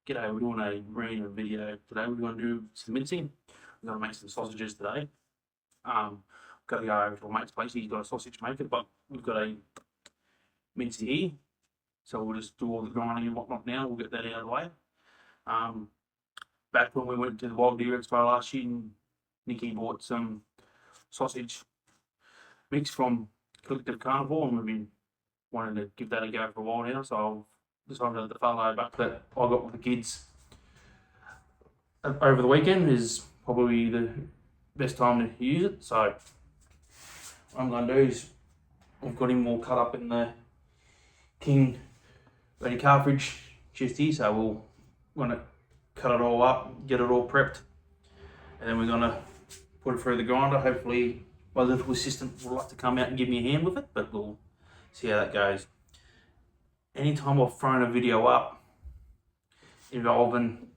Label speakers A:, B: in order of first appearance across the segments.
A: G'day, we're doing a random video today. We're going to do some mincing. We're going to make some sausages today. Got to go over to a mate's place. He's got a sausage maker, but we've got a mincer here. So we'll just do all the grinding and whatnot now. We'll get that out of the way. Back when we went to the Wild Deer Expo last year, Nikki bought some sausage mix from Collective Carnivore, and we've been wanting to give that a go for a while now. So decided to follow back that I got with the kids over the weekend is probably the best time to use it. So what I'm going to do is I've got him all cut up in the King ready cartridge just here, so we're going to cut it all up, get it all prepped, and then we're going to put it through the grinder. Hopefully my little assistant will like to come out and give me a hand with it, but we'll see how that goes. Anytime I've thrown a video up involving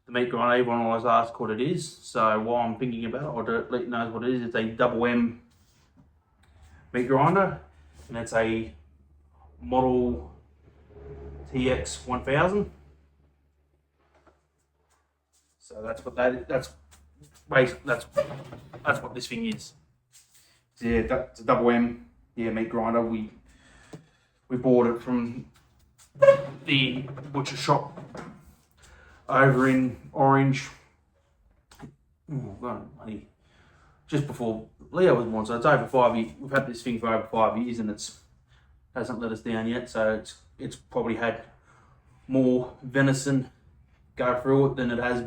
A: the meat grinder, everyone always asks what it is. So while I'm thinking about it, I'll let you know what it is. It's a double M meat grinder, and it's a model TX 1000. So that's what that is. That's what this thing is. So yeah, that's a double M meat grinder. We bought it from the butcher shop over in Orange. Just before Leo was born, so it's over 5 years. We've had this thing for over 5 years, and it hasn't let us down yet. So it's probably had more venison go through it than it has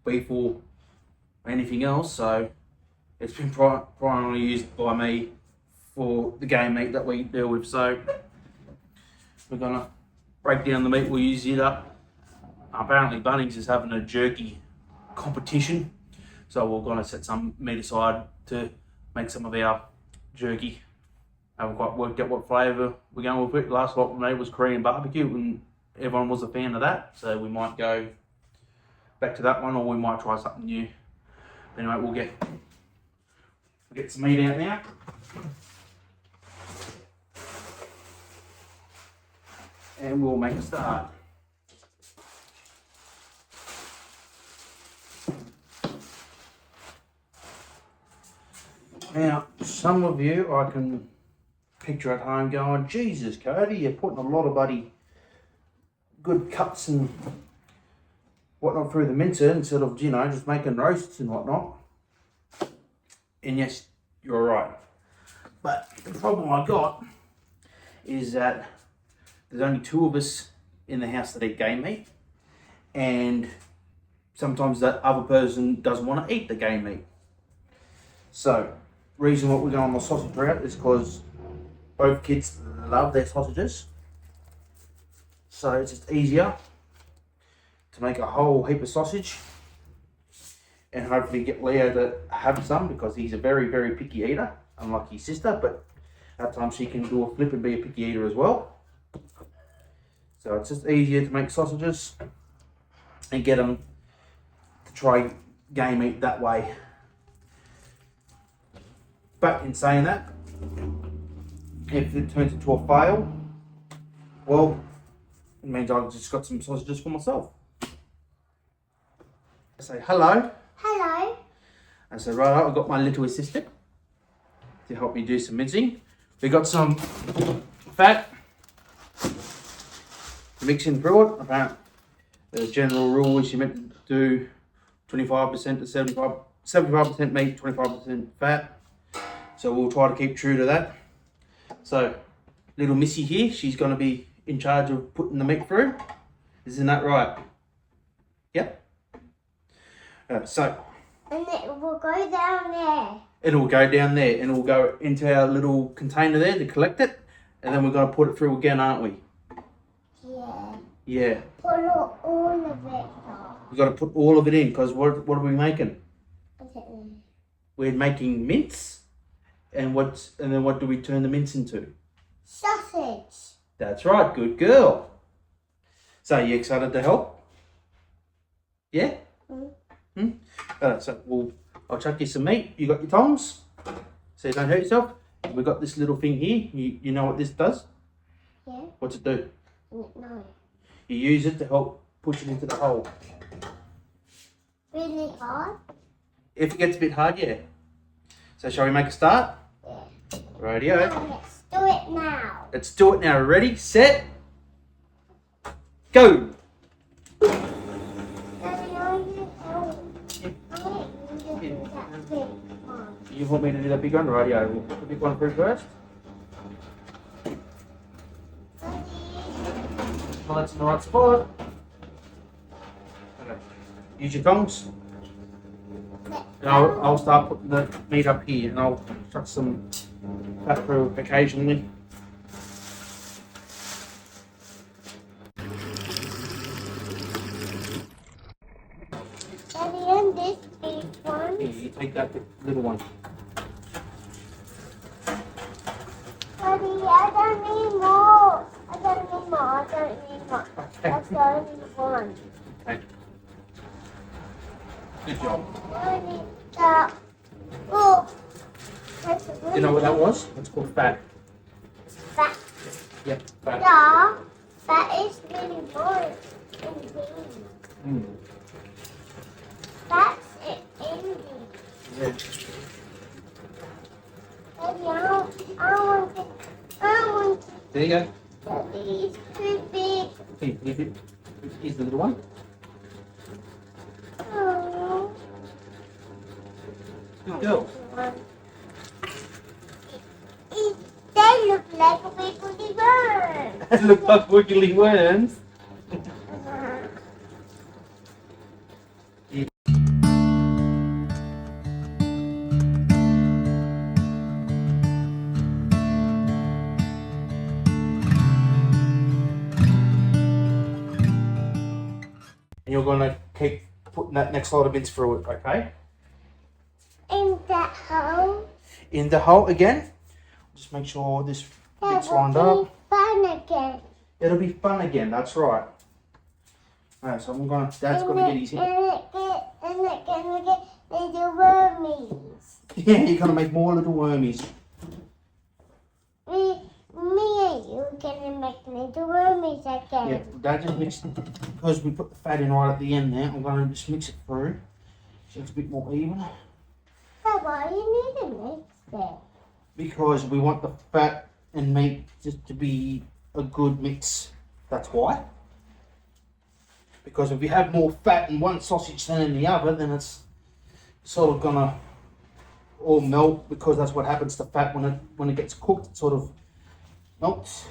A: beef or anything else. So it's been primarily used by me for the game meat that we deal with. So we're gonna break down the meat, we'll use it up. Apparently Bunnings is having a jerky competition, so we're gonna set some meat aside to make some of our jerky. I haven't quite worked out what flavour we're going with it. Last lot we made was Korean barbecue, and everyone was a fan of that, so we might go back to that one, or we might try something new. Anyway, we'll get some meat out now. And we'll make a start. Now, some of you I can picture at home going, Jesus, Cody, you're putting a lot of bloody good cuts and whatnot through the mincer instead of, just making roasts and whatnot. And yes, you're right. But the problem I got is that there's only 2 of us in the house that eat game meat, and sometimes that other person doesn't want to eat the game meat. So, reason what we're going on the sausage route is because both kids love their sausages. So it's just easier to make a whole heap of sausage and hopefully get Leo to have some, because he's a very, very picky eater, unlike his sister, but at times she can do a flip and be a picky eater as well. So it's just easier to make sausages and get them to try game meat that way. But in saying that, if it turns into a fail, well, it means I've just got some sausages for myself. I say hello.
B: Hello.
A: I say, right, I've got my little assistant to help me do some mincing. We got some fat mixing through it. Apparently, the general rule is you're meant to do 25% to 75% meat, 25% fat. So we'll try to keep true to that. So little Missy here, she's going to be in charge of putting the meat through. Isn't that right? Yep. So.
B: And it will go down there.
A: It'll go down there, and it'll go into our little container there to collect it, and then we're going to put it through again, aren't we?
B: Yeah.
A: Yeah.
B: Put all of it on.
A: We've got to put all of it in, because what are we making?
B: I don't know.
A: We're making mince, and then what do we turn the mince into?
B: Sausage.
A: That's right, good girl. So you excited to help? Yeah? So I'll chuck you some meat. You got your tongs, so you don't hurt yourself. We've got this little thing here. You know what this does?
B: Yeah.
A: What's it do?
B: No.
A: You use it to help push it into the hole.
B: Really hard?
A: If it gets a bit hard, yeah. So shall we make a start?
B: Yeah.
A: Rightio.
B: Let's do it now.
A: Let's do it now. Ready, set, go.
B: Daddy, I need help. I want you to do that big one.
A: You want me to do that big one? Rightio. We'll put the big one through first.
B: Daddy.
A: Well, that's in the right spot. Okay. Use your tongs. And I'll start putting the meat up here, and I'll chuck some fat through occasionally.
B: Daddy, and this big one.
A: Here, you take that little one.
B: Daddy, I don't need more. I don't need more. I don't need more. That's the only one.
A: Okay. Good job.
B: I need that. Oh, that's really
A: You know what that was? That's called fat.
B: fat.
A: Yep, fat.
B: Yeah, that is really good. Indeed.
A: Mm.
B: That's it, indeed.
A: Yeah.
B: Daddy, I want it.
A: There you go.
B: Daddy, it's too big.
A: Here's the little one.
B: Oh.
A: Good girl.
B: They look like a wiggly bird.
A: Look like wiggly worms. And you're going to keep putting that next lot of bits through it, okay?
B: In that hole,
A: In the hole again. Just make sure this
B: that
A: bit's lined
B: will
A: up.
B: be fun again.
A: It'll be fun again, that's right. Alright, so Dad's going to get his hand.
B: And it can get little wormies.
A: Yeah, you're going to make more little wormies.
B: Me and you are gonna make little wormies again.
A: Yeah, Dad just mixed, because we put the fat in right at the end there, I'm going to just mix it through so it's a bit more even.
B: So why you need to mix it?
A: Because we want the fat and meat just to be a good mix. That's why. Because if you have more fat in one sausage than in the other, then it's sort of gonna all melt, because that's what happens to fat when it gets cooked. It sort of melts.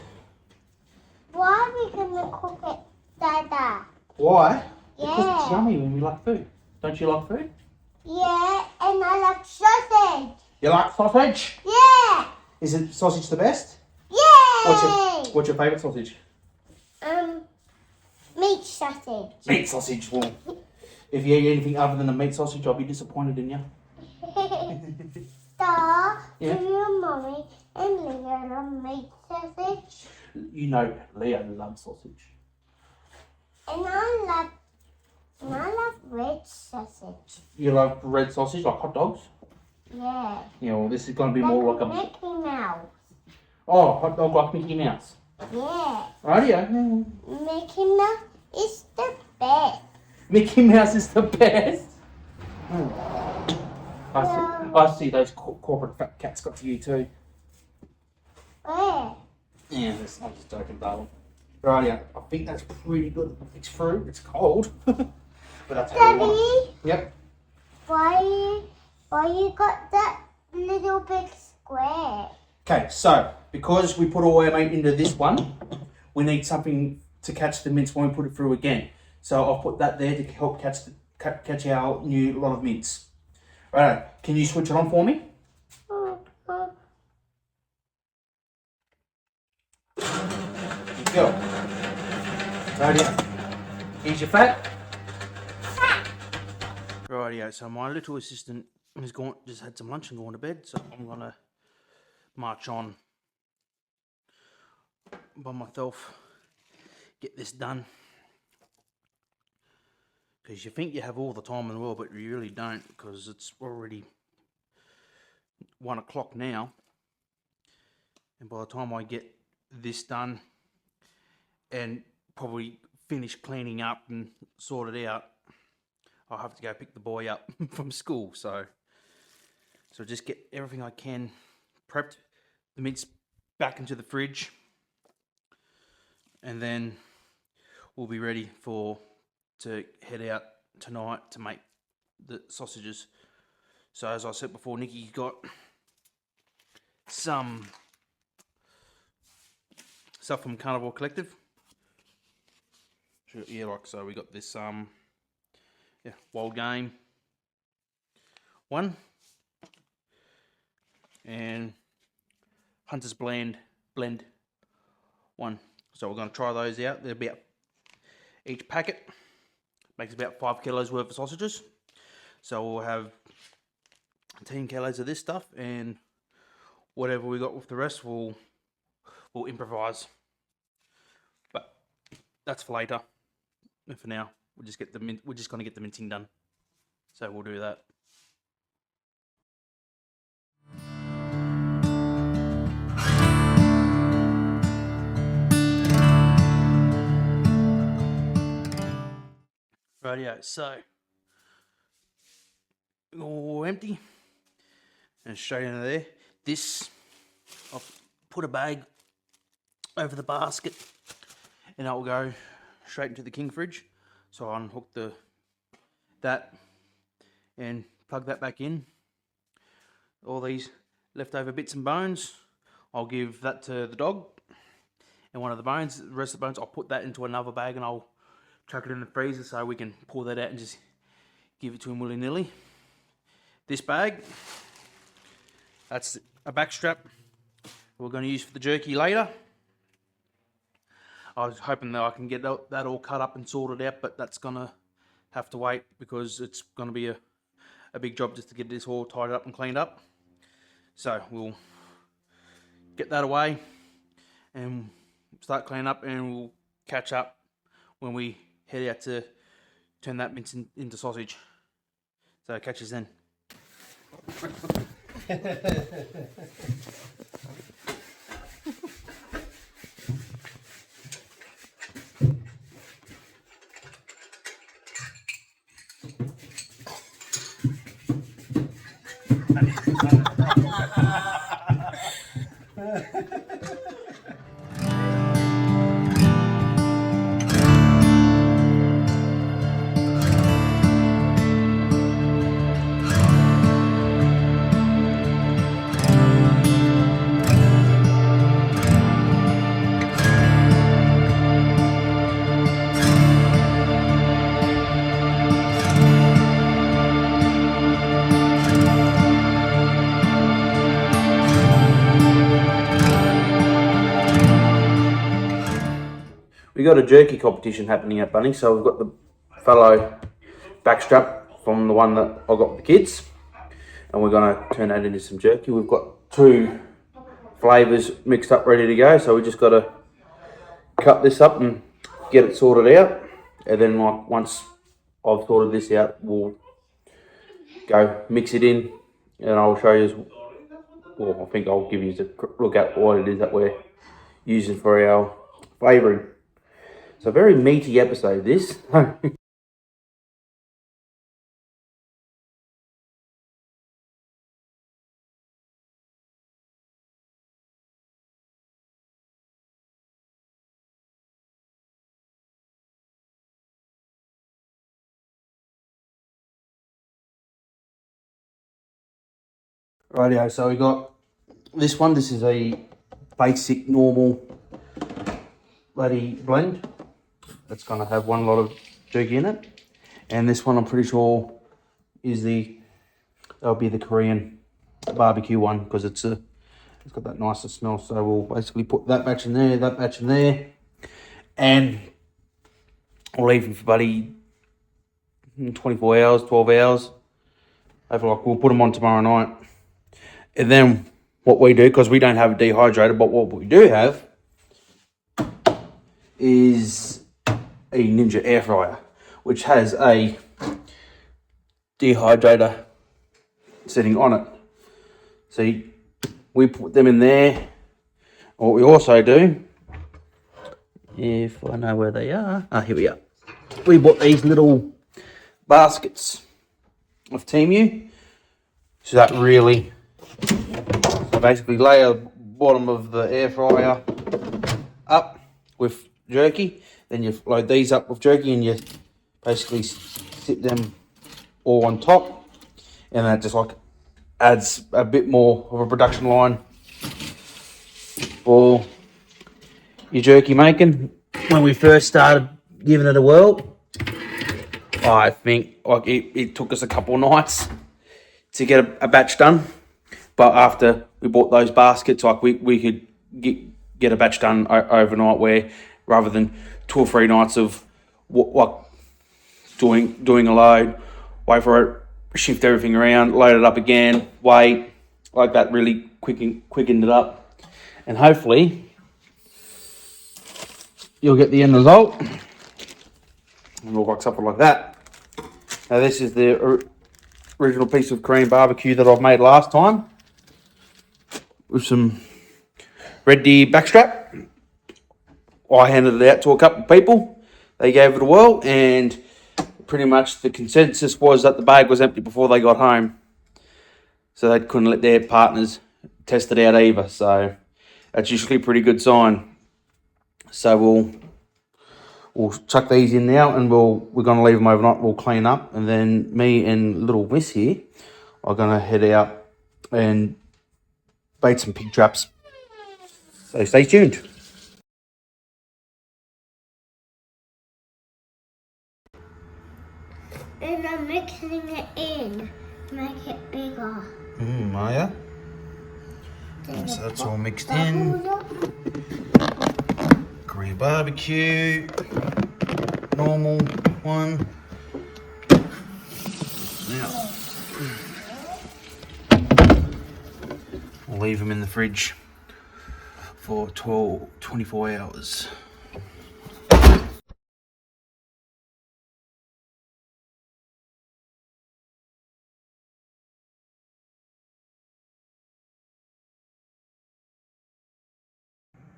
B: Why are we gonna cook it, Dada?
A: Why? Because it's
B: Yeah.
A: yummy when we like food. Don't you like food?
B: Yeah, and I like sausage.
A: You like sausage?
B: Yeah.
A: Is it sausage the best?
B: Yay!
A: What's your favourite sausage?
B: Meat sausage.
A: Meat sausage. Well, if you eat anything other than a meat sausage, I'll be disappointed in you.
B: Star,
A: Yeah.
B: do your mommy and Leah love meat sausage?
A: You know, Leo loves sausage.
B: And I love red sausage.
A: You love red sausage, like hot dogs?
B: Yeah.
A: Yeah, well, this is going to be more like a...
B: Mickey Mouse.
A: Oh, hot dog like Mickey Mouse.
B: Yeah.
A: Rightio.
B: Mickey Mouse is the best.
A: Mickey Mouse is the best. I see those corporate fat cats got to you too.
B: Where?
A: Yeah, that's not just joking, darling. Rightio. I think that's pretty good. It's through. It's cold. But that's how we want it.
B: Daddy,
A: Yep.
B: why you got that little big square?
A: Okay, so because we put all our meat into this one, we need something to catch the mince when we put it through again. So I'll put that there to help catch our new lot of mince. Right, can you switch it on for me? Good go. Rightio. Here's your fat. Rightio, so my little assistant has just had some lunch and gone to bed, so I'm gonna march on by myself, get this done. Because you think you have all the time in the world, but you really don't, because it's already 1 o'clock now. And by the time I get this done, and probably finish cleaning up and sort it out, I'll have to go pick the boy up from school. So just get everything I can prepped, the mince back into the fridge, and then we'll be ready to head out tonight to make the sausages. So as I said before, Nikki's got some stuff from Carnivore Collective. Yeah, like so we got this wild game one and Hunter's blend one. So we're going to try those out. They're about, each packet makes about 5 kilos worth of sausages. So we'll have 10 kilos of this stuff, and whatever we got with the rest we'll improvise. But that's for later. And for now, we're just going to get the mincing done. So we'll do that. Rightio, so all empty and straight into there. This, I'll put a bag over the basket and that will go straight into the king fridge. So I'll unhook that and plug that back in. All these leftover bits and bones, I'll give that to the dog. And the rest of the bones, I'll put that into another bag and I'll chuck it in the freezer so we can pull that out and just give it to him willy-nilly. This bag, that's a back strap we're going to use for the jerky later. I was hoping that I can get that all cut up and sorted out, but that's going to have to wait because it's going to be a big job just to get this all tied up and cleaned up. So we'll get that away and start cleaning up, and we'll catch up when we head out to turn that mince into sausage. So catch us then. We got a jerky competition happening at Bunnings, so we've got the fellow backstrap from the one that I got with the kids, and we're going to turn that into some jerky. We've got 2 flavours mixed up ready to go, so we just got to cut this up and get it sorted out, and then once I've sorted this out, we'll go mix it in, and I'll show you, well, I think I'll give you a look at what it is that we're using for our flavouring. It's a very meaty episode, this. Rightio, so we got this one. This is a basic, normal bloody blend. That's going to have one lot of jerky in it. And this one I'm pretty sure is that'll be the Korean barbecue one, because it's got that nicer smell. So we'll basically put that batch in there, that batch in there, and I'll leave them for bloody 24 hours, 12 hours. Hopefully we'll put them on tomorrow night. And then what we do, because we don't have a dehydrator, but what we do have is a Ninja air fryer, which has a dehydrator sitting on it. So we put them in there. What we also do if I know where they are. Ah, here we are. We bought these little baskets of Temu. So that really, so basically lay a bottom of the air fryer up with jerky, then you load these up with jerky and you basically sit them all on top, and that just like adds a bit more of a production line for your jerky making. When we first started giving it a whirl, I think like it took us a couple of nights to get a batch done, but after we bought those baskets, like we could get a batch done overnight, where rather than 2 or 3 nights of what doing a load, wait for it, shift everything around, load it up again, wait, like that really quickened it up, and hopefully you'll get the end result and look like something like that. Now this is the original piece of Korean barbecue that I've made last time with some red deer backstrap. I handed it out to a couple of people. They gave it a whirl, and pretty much the consensus was that the bag was empty before they got home. So they couldn't let their partners test it out either. So that's usually a pretty good sign. So we'll chuck these in now, and we're going to leave them overnight. We'll clean up, and then me and little Miss here are going to head out and bait some pig traps. So stay tuned.
B: And I'm mixing it in to make it bigger.
A: Maya. So that's all mixed in. Korean barbecue. Normal one. Now, we'll leave them in the fridge for 24 hours.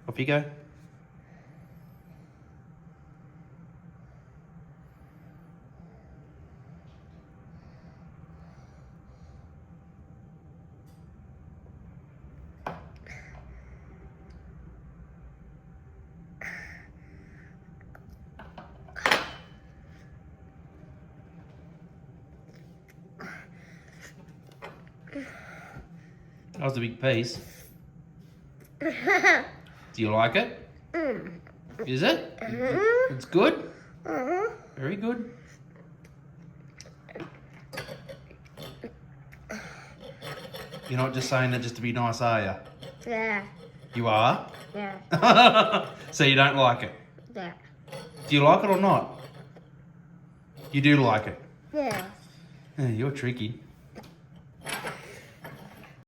A: Off you go. That was a big piece. Do you like it? Is it? It's good? Very good. You're not just saying that just to be nice, are you?
B: Yeah.
A: You are?
B: Yeah.
A: So you don't like it?
B: Yeah.
A: Do you like it or not? You do like it?
B: Yeah.
A: You're tricky.